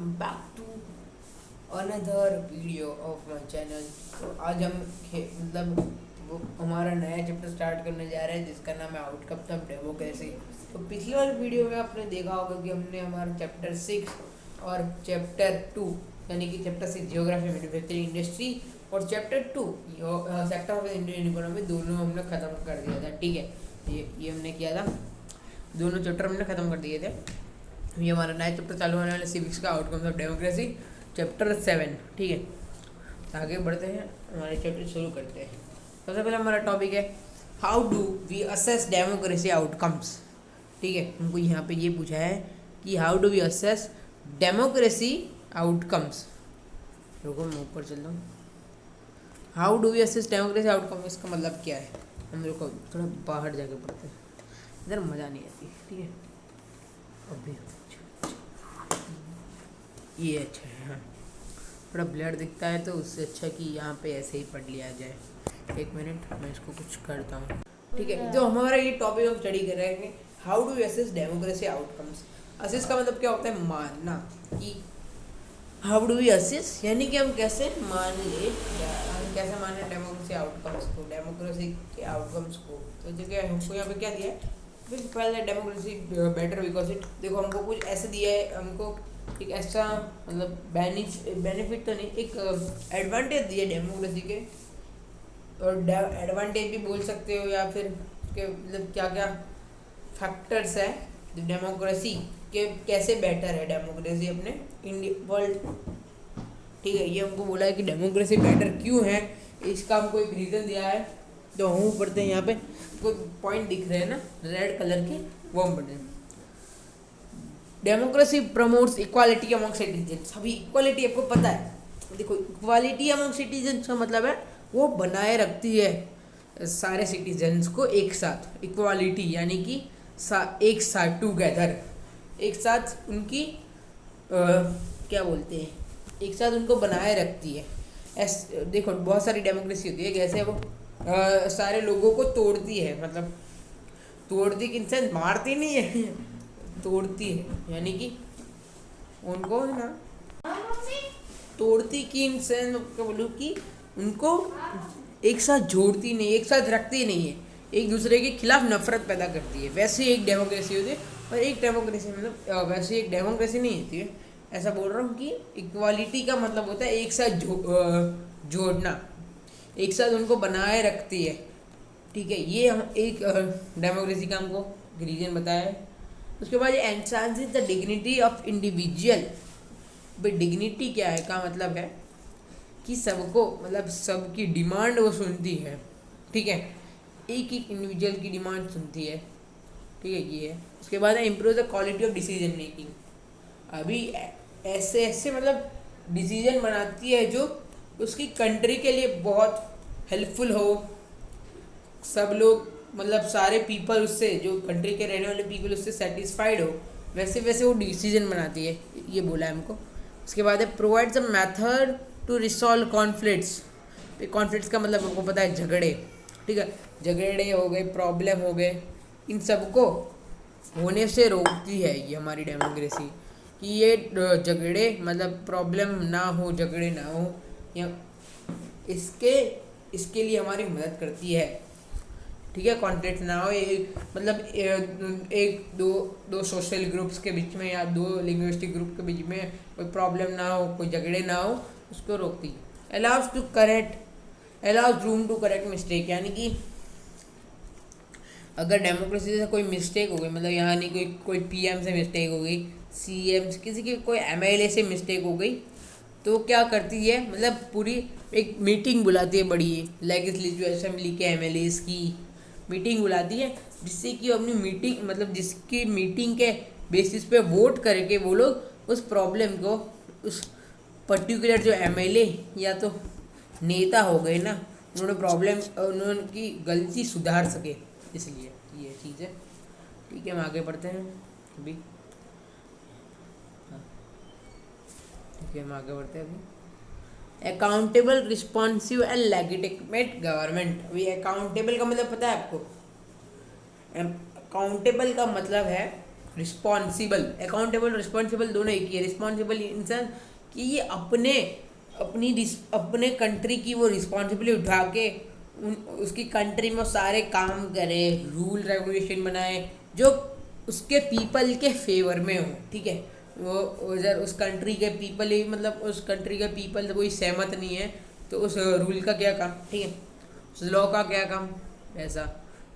Back to another video of my channel. तो आज हम वो हमारा नया चैप्टर स्टार्ट करने जा रहे हैं जिसका नाम है आउटकम ऑफ डेमोक्रेसी। तो पिछली वाली वीडियो में आपने देखा होगा कि हमने हमारा चैप्टर 6 और चैप्टर 2 यानी कि चैप्टर 6 जियोग्राफी मैन्युफैक्चरिंग इंडस्ट्री और chapter 2 sector of Indian economy दोनों हमने ख़त्म कर दिया था। ठीक है, ये हमने किया था, दोनों चैप्टर हमने ख़त्म कर दिए थे। ये हमारा नया चैप्टर चालू होने वाला सिविक्स का आउटकम्स ऑफ डेमोक्रेसी चैप्टर 7। ठीक है, आगे बढ़ते हैं, हमारे चैप्टर शुरू करते हैं। सबसे पहले हमारा टॉपिक है how do we assess democracy outcomes. ठीक है, हमको यहाँ पे ये पूछा है कि how do we assess democracy outcomes. रुको मैं ऊपर चलता हूँ। How do we assess democracy outcome, इसका मतलब क्या है। हम लोग को थोड़ा बाहर जाके पढ़ते हैं, इधर मज़ा नहीं आती। ठीक है, अभी ये अच्छा है, हाँ थोड़ा ब्लर दिखता है तो उससे अच्छा कि यहाँ पे ऐसे ही पढ़ लिया जाए। एक मिनट मैं इसको कुछ करता हूँ। ठीक है, जो हमारा ये टॉपिक हम स्टडी कर रहे हैं how do assess democracy outcomes. Assess का मतलब क्या होता है, मानना। कि हाउ डू वी असेस यानी कि हम कैसे मान ले, हम कैसे माने डेमोक्रेसी आउटकम्स को, डेमोक्रेसी के आउटकम्स को। तो जगह हमको यहाँ पे क्या दिया है, पहले डेमोक्रेसी बेटर बिकॉज इट, देखो हमको कुछ ऐसे दिया है, हमको एक ऐसा मतलब बेनिफिट तो नहीं, एक एडवांटेज दिए डेमोक्रेसी के, और एडवांटेज भी बोल सकते हो या फिर उसके मतलब क्या क्या फैक्टर्स है डेमोक्रेसी के, कैसे बेटर है डेमोक्रेसी अपने इंडिया वर्ल्ड। ठीक है, ये हमको बोला है कि डेमोक्रेसी बेटर क्यों है, इसका हमको एक रीज़न दिया है। तो हम पढ़ते हैं, यहाँ पे कोई पॉइंट दिख रहे हैं ना रेड कलर के, वो हम पढ़ते हैं। Democracy promotes equality among citizen. अभी इक्वालिटी आपको पता है, देखो इक्वालिटी अमंग सिटीजन का मतलब है वो बनाए रखती है सारे सिटीजन्स को एक साथ। इक्वालिटी यानी कि एक साथ टूगेदर, एक साथ उनकी क्या बोलते हैं, एक साथ उनको बनाए रखती है। देखो बहुत सारी डेमोक्रेसी होती है, कैसे वो सारे लोगों को तोड़ती है, मतलब तोड़ती कि इंसान मारती नहीं है तोड़ती है, यानी कि उनको है ना तोड़ती की इंसान को बोलूँ कि उनको एक साथ जोड़ती नहीं, एक साथ रखती नहीं है, एक दूसरे के खिलाफ नफरत पैदा करती है। वैसे एक डेमोक्रेसी होती है, और एक डेमोक्रेसी मतलब वैसे एक डेमोक्रेसी नहीं होती है। ऐसा बोल रहा हूँ कि इक्वालिटी का मतलब होता है एक साथ जोड़ना, एक साथ उनको बनाए रखती है। ठीक है, ये हम एक डेमोक्रेसी का हमको रीजन बताया है। उसके बाद enhances the dignity of individual. भाई डिग्निटी क्या है का मतलब है कि सबको मतलब सबकी डिमांड वो सुनती है। ठीक है, एक एक इंडिविजुअल की डिमांड सुनती है। ठीक है, ये है। उसके बाद है improve the quality of decision making. अभी ऐसे ऐसे मतलब डिसीजन बनाती है जो उसकी कंट्री के लिए बहुत हेल्पफुल हो, सब लोग मतलब सारे पीपल उससे, जो कंट्री के रहने वाले पीपल उससे सेटिस्फाइड हो, वैसे वैसे वो डिसीजन बनाती है, ये बोला है हमको। उसके बाद है provides a method to resolve conflicts. Conflicts का मतलब आपको पता है झगड़े। ठीक है, झगड़े हो गए, प्रॉब्लम हो गए, इन सबको होने से रोकती है ये हमारी डेमोक्रेसी, कि ये झगड़े मतलब प्रॉब्लम ना हो, झगड़े ना हो, या इसके लिए हमारी मदद करती है। ठीक है, कॉन्फ्लिक्ट ना हो, मतलब एक दो सोशल ग्रुप्स के बीच में या दो लिंग्विस्टिक ग्रुप के बीच में कोई प्रॉब्लम ना हो, कोई झगड़े ना हो, उसको रोकती है। Allows room to correct mistake, यानी कि अगर डेमोक्रेसी से कोई मिस्टेक हो गई, मतलब यहाँ नहीं कोई पीएम से मिस्टेक हो गई, सीएम किसी की कोई एमएलए से मिस्टेक हो गई, तो क्या करती है मतलब पूरी एक मीटिंग बुलाती है, बड़ी लेजिस्लेटिव असेंबली के एमएलएस की मीटिंग बुलाती है, जिससे कि अपनी मीटिंग मतलब जिसकी मीटिंग के बेसिस पे वोट करके वो लोग उस प्रॉब्लम को, उस पर्टिकुलर जो एमएलए या तो नेता हो गए ना, उन्होंने गलती सुधार सके, इसलिए ये चीज़ है। ठीक है, हम आगे बढ़ते हैं अभी। ठीक है, हम आगे बढ़ते हैं अभी। Accountable, responsive and legitimate government. अभी अकाउंटेबल का मतलब पता है आपको, अकाउंटेबल का मतलब है रिस्पॉन्सिबल, अकाउंटेबल रिस्पॉन्सिबल दोनों एक ही है। रिस्पॉन्सिबल इन सेंस कि ये अपने कंट्री की वो रिस्पॉन्सिबिलिटी उठा के उसकी कंट्री में सारे काम करे, रूल रेगुलेशन बनाए जो उसके पीपल के फेवर में हो, ठीक है। वो उधर उस कंट्री के पीपल ही मतलब उस कंट्री के पीपल कोई सहमत नहीं है तो उस रूल का क्या काम, ठीक है, उस लॉ का क्या काम, ऐसा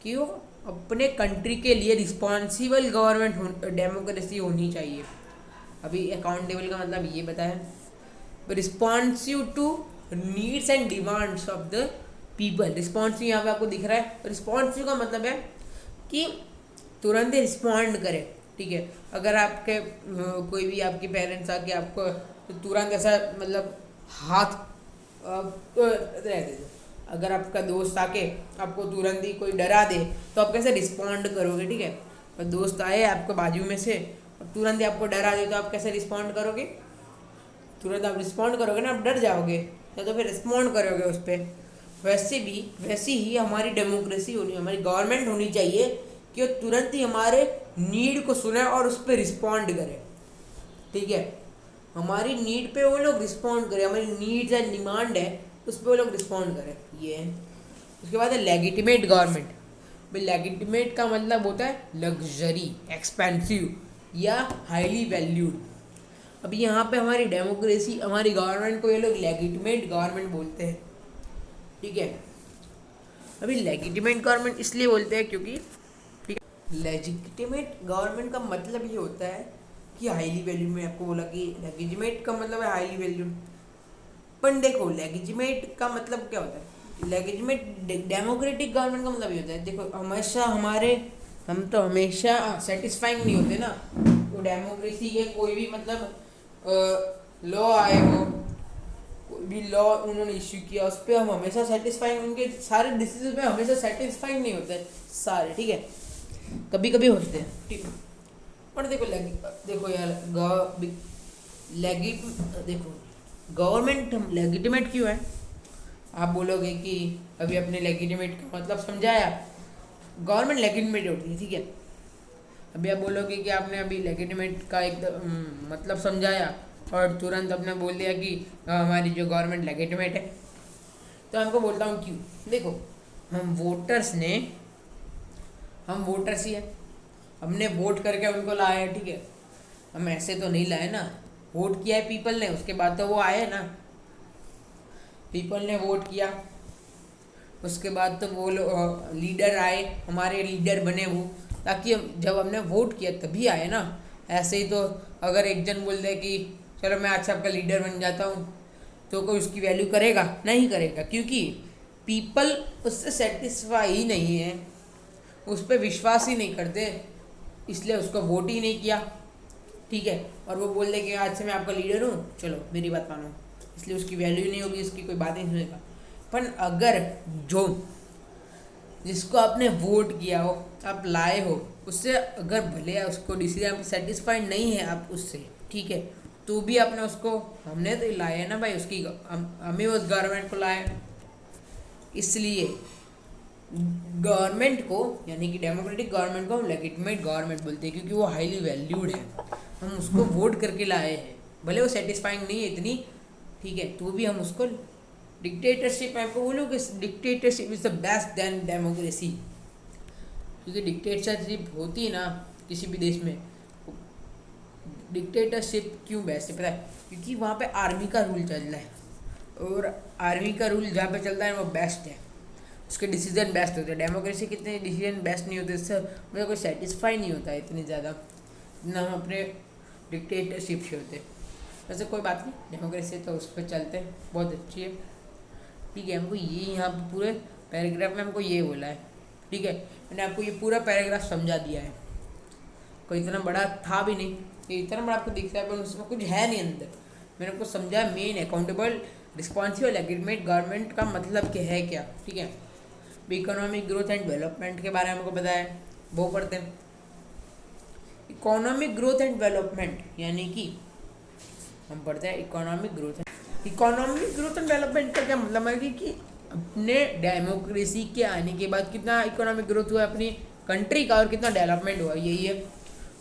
कि वो अपने कंट्री के लिए रिस्पॉन्सिबल गवर्नमेंट डेमोक्रेसी होनी चाहिए। अभी अकाउंटेबल का मतलब ये बताया, responsive to needs and demands of the people. Responsive यहाँ पे आपको दिख रहा है, रिस्पॉन्सिव का मतलब है कि तुरंत रिस्पॉन्ड करे, ठीक है। अगर आपके कोई भी आपके पेरेंट्स आके आपको तो तुरंत ऐसा मतलब हाथ अगर आपका दोस्त आके आपको तुरंत ही कोई डरा दे तो आप कैसे रिस्पॉन्ड करोगे, ठीक है। और दोस्त आए आपको बाजू में से तुरंत ही आपको डरा दे तो आप कैसे रिस्पॉन्ड करोगे, तुरंत आप रिस्पॉन्ड करोगे ना, आप डर जाओगे या तो फिर रिस्पॉन्ड करोगे उस पर। वैसी ही हमारी डेमोक्रेसी होनी, हमारी गवर्नमेंट होनी चाहिए कि वो तुरंत ही हमारे नीड को सुने और उस पर रिस्पॉन्ड करे, ठीक है। हमारी नीड पे वो लोग रिस्पॉन्ड करें, हमारी नीड्स एंड डिमांड है उस पर वो लोग रिस्पॉन्ड करें, ये है। उसके बाद है लेजिटिमेट गवर्नमेंट। भाई लेजिटिमेट का मतलब होता है लग्जरी, एक्सपेंसिव या हाईली वैल्यूड। अभी यहाँ पे हमारी डेमोक्रेसी, हमारी गवर्नमेंट को ये लोग लेजिटिमेट गवर्नमेंट बोलते हैं, ठीक है। अभी लेजिटिमेट गवर्नमेंट इसलिए बोलते हैं क्योंकि लेजिटिमेट गवर्नमेंट का मतलब ये होता है कि हाईली वैल्यू, में आपको बोला कि लेजिटिमेट का मतलब है हाईली वैल्यू। पर देखो लेजिटिमेट का मतलब क्या होता है, लेजिटिमेट डेमोक्रेटिक गवर्नमेंट का मतलब ये होता है, देखो हम तो हमेशा सेटिस्फाइंग नहीं होते ना। तो डेमोक्रेसी के कोई भी मतलब लॉ आए हो, कोई भी लॉ उन्होंने इश्यू किया उस पर हम हमेशा सेटिस्फाइंग, उनके सारे डिसीजन में हमेशा सेटिस्फाइंग नहीं होते सारे, ठीक है, कभी कभी होते हैं, ठीक है। पर देखो यार देखो गवर्नमेंट लेजिटिमेट क्यों है। आप बोलोगे कि अभी अपने लेजिटिमेट का मतलब समझाया, गवर्नमेंट लेजिटिमेट होती है, ठीक है। अभी आप बोलोगे कि आपने अभी लेजिटिमेट का एक मतलब समझाया और तुरंत आपने बोल दिया कि हमारी जो गवर्नमेंट लेजिटिमेट है। तो आपको बोलता हूँ क्यों। देखो हम वोटर्स ही है, हमने वोट करके उनको लाए हैं, ठीक है। हम ऐसे तो नहीं लाए ना, वोट किया है पीपल ने, उसके बाद तो वो आए ना, पीपल ने वोट किया उसके बाद तो वो लीडर आए, हमारे लीडर बने वो, ताकि जब हमने वोट किया तभी आए ना। ऐसे ही तो अगर एक जन बोल दे कि चलो मैं आज आपका लीडर बन जाता हूँ तो कोई उसकी वैल्यू करेगा, नहीं करेगा, क्योंकि पीपल उससे सेटिस्फाई ही नहीं है, उस पर विश्वास ही नहीं करते, इसलिए उसको वोट ही नहीं किया, ठीक है। और वो बोल दे कि आज से मैं आपका लीडर हूँ, चलो मेरी बात मानो, इसलिए उसकी वैल्यू नहीं होगी, उसकी कोई बात नहीं सुनेगा। पर अगर जो जिसको आपने वोट किया हो, आप लाए हो, उससे अगर भले उसको डिसीजन आप सेटिस्फाइड नहीं है आप उससे, ठीक है, तो भी आपने उसको, हमने तो लाए है ना भाई, उसकी हमें उस गवर्नमेंट को लाए, इसलिए गवर्नमेंट को यानी कि डेमोक्रेटिक गवर्नमेंट को हम लेजिटिमेट गवर्नमेंट बोलते हैं, क्योंकि वो हाईली वैल्यूड है, हम उसको वोट करके लाए हैं, भले वो सेटिस्फाइंग नहीं है इतनी, ठीक है, तो भी हम उसको। डिक्टेटरशिप आपको बोलो कि dictatorship is the best then democracy, क्योंकि डिक्टेटरशिप होती है ना किसी भी देश में, डिक्टेटरशिप क्यों बेस्ट है पता है, क्योंकि वहाँ पे आर्मी का रूल चल रहा है, और आर्मी का रूल जहाँ पे चलता है वो बेस्ट है, उसके डिसीजन बेस्ट होते हैं। डेमोक्रेसी कितने डिसीजन बेस्ट नहीं होते, इससे मुझे कोई सेटिस्फाई नहीं होता है इतनी ज़्यादा, ना हम अपने डिक्टेटरशिप से होते। वैसे कोई बात नहीं, डेमोक्रेसी तो उस पर चलते हैं, बहुत अच्छी है, ठीक है। हमको ये यहाँ पर पूरे पैराग्राफ में हमको ये बोला है, ठीक है, मैंने आपको ये पूरा पैराग्राफ समझा दिया है, कोई इतना बड़ा था भी नहीं, ये इतना बड़ा आपको दिख रहा है पर उसमें कुछ है नहीं अंदर। मैंने आपको समझा main accountable responsible legitimate government का मतलब क्या है, क्या, ठीक है। इकोनॉमिक ग्रोथ एंड डेवलपमेंट के बारे में हमको पता है, वो पढ़ते हैं। इकोनॉमिक ग्रोथ एंड डेवलपमेंट यानी कि हम पढ़ते हैं इकोनॉमिक ग्रोथ एंड डेवलपमेंट का क्या मतलब है कि अपने डेमोक्रेसी के आने के बाद कितना इकोनॉमिक ग्रोथ हुआ अपनी कंट्री का और कितना डेवलपमेंट हुआ, यही है।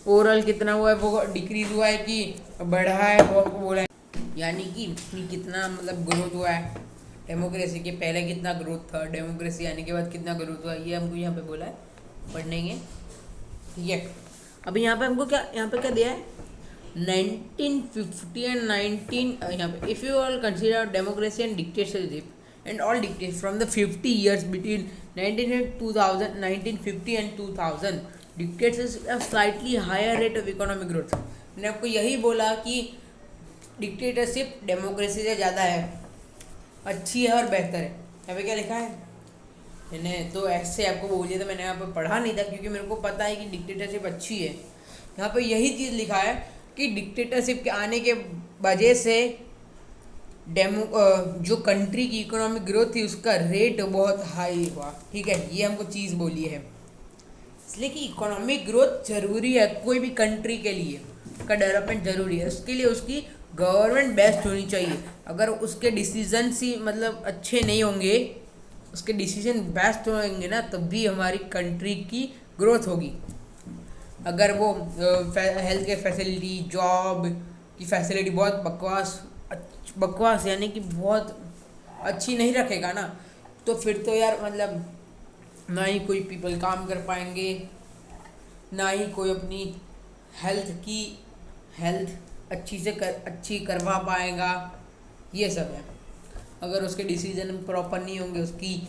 ओवरऑल कितना हुआ है वो डिक्रीज हुआ है कि बढ़ा है वो बोला है, यानी कि कितना मतलब ग्रोथ हुआ है डेमोक्रेसी के पहले कितना ग्रोथ था, डेमोक्रेसी आने के बाद कितना ग्रोथ हुआ, ये हमको यहाँ पे बोला है पढ़ने के। ठीक है, अभी यहाँ पे हमको क्या यहाँ पे क्या दिया है 1950 एंड 19 यहाँ पे if you all consider democracy and dictatorship and all dictates from the 50 years between 1950 and 2000 dictates a slightly higher rate of economic growth। मैंने आपको यही बोला कि डिक्टेटरशिप डेमोक्रेसी से ज़्यादा है, अच्छी है और बेहतर है। यहाँ पे क्या लिखा है, मैंने तो ऐसे आपको बोल दिया था, मैंने यहाँ पे पढ़ा नहीं था क्योंकि मेरे को पता है कि डिक्टेटरशिप अच्छी है। यहाँ पे यही चीज़ लिखा है कि डिक्टेटरशिप के आने के वजह से जो कंट्री की इकोनॉमिक ग्रोथ थी उसका रेट बहुत हाई हुआ। ठीक है, ये हमको चीज़ बोली है, इसलिए कि इकोनॉमिक ग्रोथ जरूरी है कोई भी कंट्री के लिए, का डेवलपमेंट जरूरी है, उसके लिए उसकी गवर्नमेंट बेस्ट होनी चाहिए। अगर उसके डिसीजन ही मतलब अच्छे नहीं होंगे, उसके डिसीजन बेस्ट होंगे ना, तब भी हमारी कंट्री की ग्रोथ होगी। अगर वो हेल्थ केयर फैसिलिटी, जॉब की फैसिलिटी बहुत बकवास यानी कि बहुत अच्छी नहीं रखेगा ना, तो फिर तो यार मतलब ना ही कोई पीपल काम कर पाएंगे, ना ही कोई अपनी हेल्थ अच्छी करवा पाएगा। ये सब है, अगर उसके डिसीजन प्रॉपर नहीं होंगे, उसकी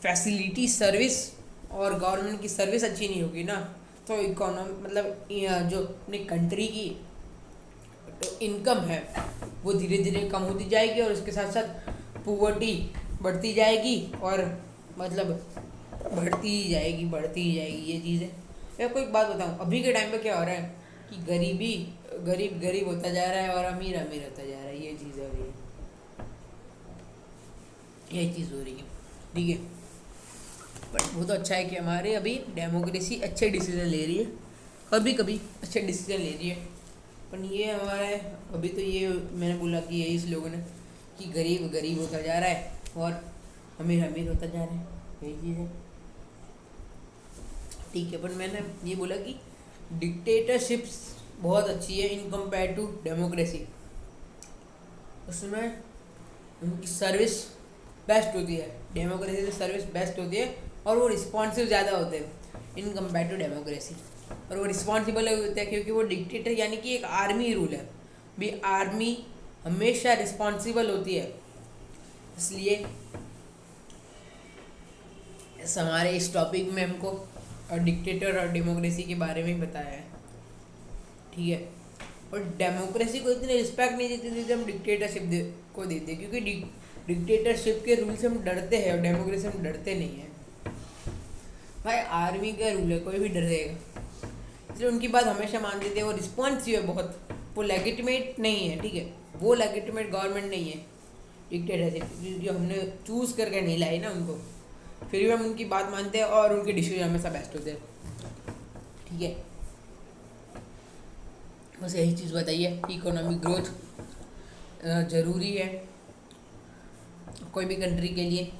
फैसिलिटी सर्विस और गवर्नमेंट की सर्विस अच्छी नहीं होगी ना, तो इकोनॉमी मतलब जो अपनी कंट्री की तो इनकम है वो धीरे धीरे कम होती जाएगी और उसके साथ साथ पुवर्टी बढ़ती जाएगी और मतलब बढ़ती ही जाएगी ये चीज़ है। मैं कोई बात बताऊँ, अभी के टाइम पे क्या हो रहा है कि गरीब होता जा रहा है और अमीर होता जा रहा है, ये चीज़ हो रही है, ये चीज़ हो रही है। ठीक है, बट वो तो अच्छा है कि हमारे अभी डेमोक्रेसी अच्छे डिसीजन ले रही है, कभी कभी अच्छे डिसीजन ले रही है, पर ये हमारा अभी तो ये मैंने बोला कि यही इस लोगों ने कि गरीब होता जा रहा है और अमीर होता जा रहा है, यही चीज़ है। ठीक है, पर मैंने ये बोला कि डिक्टेटरशिप्स बहुत अच्छी है इन कंपेयर टू डेमोक्रेसी, उसमें उनकी सर्विस बेस्ट होती है, डेमोक्रेसी से सर्विस बेस्ट होती है और वो रिस्पॉन्सिव ज़्यादा होते हैं इन कंपेयर टू डेमोक्रेसी, और वो रिस्पॉन्सिबल होते हैं क्योंकि वो डिक्टेटर यानी कि एक आर्मी रूल है भी, आर्मी हमेशा रिस्पॉन्सिबल होती है, इसलिए हमारे इस टॉपिक में हमको डिक्टेटर और डेमोक्रेसी के बारे में बताया है। ठीक है, और डेमोक्रेसी को इतनी रिस्पेक्ट नहीं देती जितनी हम डिक्टेटरशिप को देते हैं, क्योंकि डिक्टेटरशिप के रूल से हम डरते हैं और डेमोक्रेसी से हम डरते नहीं हैं। भाई आर्मी का रूल है, कोई भी डरेगा, इसलिए उनकी बात हमेशा मान देते हैं। वो रिस्पॉन्सिव है बहुत, वो लेजिटिमेट नहीं है। ठीक है, वो लेजिटिमेट गवर्नमेंट नहीं है डिक्टेटरशिप, जो हमने चूज़ करके नहीं लाई ना उनको, फिर भी हम उनकी बात मानते हैं और उनके डिसीजन हमेशा बेस्ट होते हैं। ठीक है, बस यही चीज़ बताइए, इकोनॉमिक ग्रोथ ज़रूरी है कोई भी कंट्री के लिए,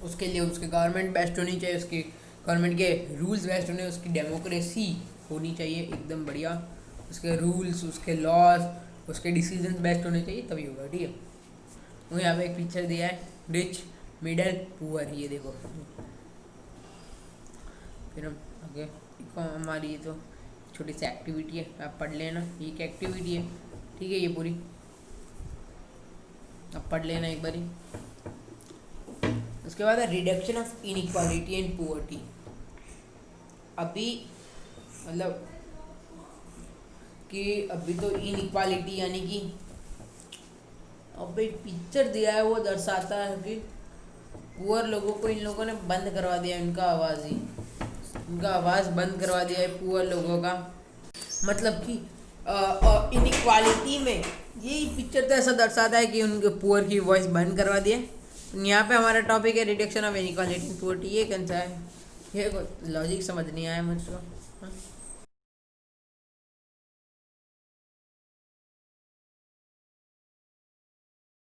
उसके लिए उसके गवर्नमेंट बेस्ट होनी चाहिए, उसके गवर्नमेंट के रूल्स बेस्ट होने, उसकी डेमोक्रेसी होनी चाहिए एकदम बढ़िया, उसके रूल्स, उसके लॉज, उसके डिसीजन बेस्ट होने चाहिए, तभी होगा। ठीक है, वो यहाँ पे एक पिक्चर दिया है, रिच मिडल पुअर, ये देखो। फिर हम आगे हमारी ये तो छोटी सी एक्टिविटी है, आप पढ़ लेना, ये एक एक्टिविटी है। ठीक है, ये पूरी आप पढ़ लेना एक बारी। उसके बाद reduction of inequality and poverty. अभी मतलब कि अभी तो इनइक्वालिटी यानी कि अब एक पिक्चर दिया है, वो दर्शाता है कि पुअर लोगों को इन लोगों ने बंद करवा दिया, उनका आवाज़ बंद करवा दिया है पुअर लोगों का। मतलब कि इनइक्वालिटी में यही पिक्चर तो ऐसा दर्शाता है कि उनके पुअर की वॉइस बंद करवा दिया। यहाँ पे हमारा टॉपिक है रिडक्शन ऑफ इनइक्वालिटी पुअर्टी। ये कौन सा है, ये लॉजिक समझ नहीं आया मुझको।